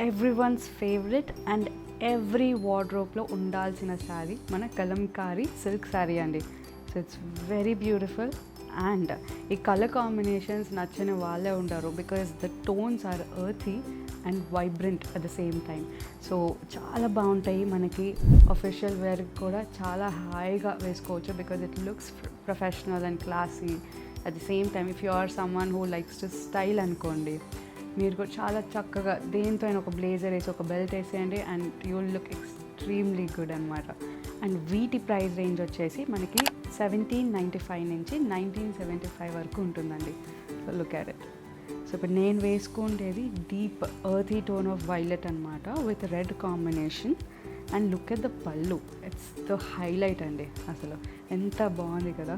Everyone's favourite and every వార్డ్రోబ్లో ఉండాల్సిన శారీ మన కలంకారీ సిల్క్ శారీ అండి. So it's very beautiful and ఈ కలర్ కాంబినేషన్స్ నచ్చని వాళ్ళే ఉండరు because the tones are earthy and vibrant at the same time. So చాలా బాగుంటాయి, మనకి అఫీషియల్ వేర్కి కూడా చాలా హాయిగా వేసుకోవచ్చు because it looks professional and classy at the same time. If you are someone who likes to style అనుకోండి, మీరు కూడా చాలా చక్కగా దేంతో అయినా ఒక బ్లేజర్ వేసి ఒక బెల్ట్ వేసేయండి and you will look extremely good అనమాట. అండ్ వీటి ప్రైస్ రేంజ్ వచ్చేసి మనకి 1795 నుంచి 1975 వరకు ఉంటుందండి. So look at it. So ఇప్పుడు నేను వేసుకుంటేది deep earthy tone of violet అనమాట with red combination. And look at the pallu, it's the highlight అండి. అసలు ఎంత బాగుంది కదా.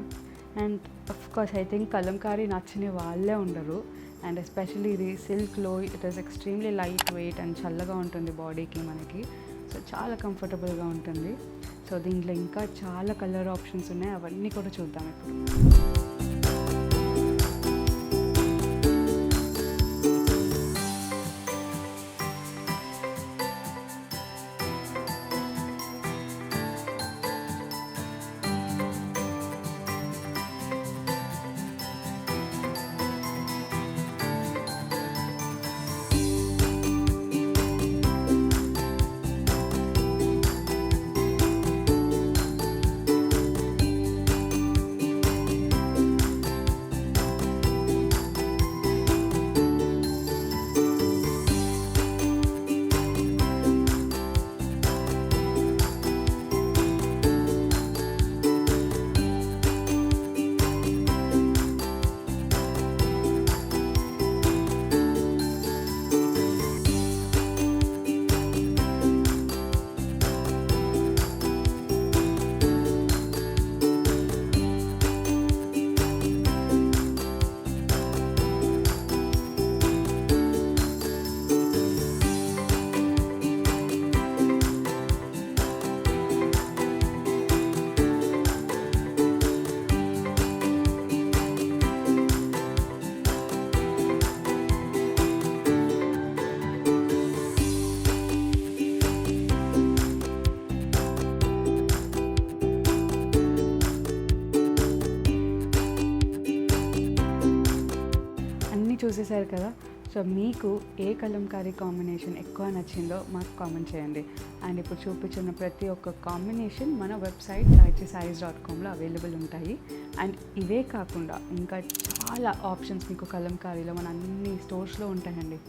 And of course I think Kalamkari నచ్చని వాళ్ళే ఉండరు. అండ్ ఎస్పెషల్లీ ఇది సిల్క్లో it is extremely light wait and చల్లగా ఉంటుంది బాడీకి మనకి. సో చాలా కంఫర్టబుల్గా ఉంటుంది. సో దీంట్లో ఇంకా చాలా కలర్ ఆప్షన్స్ ఉన్నాయి, అవన్నీ కూడా చూద్దాం ఇప్పుడు. చూసేశారు కదా. సో మీకు ఏ కలంకారీ కాంబినేషన్ ఎక్కువ నచ్చిందో మాకు కామెంట్ చేయండి. అండ్ ఇప్పుడు చూపించిన ప్రతి ఒక్క కాంబినేషన్ మన వెబ్సైట్ gayatrissarees.comలో అవైలబుల్ ఉంటాయి. అండ్ ఇవే కాకుండా ఇంకా చాలా ఆప్షన్స్ మీకు కలంకారీలో మన అన్ని స్టోర్స్లో ఉంటాయండి.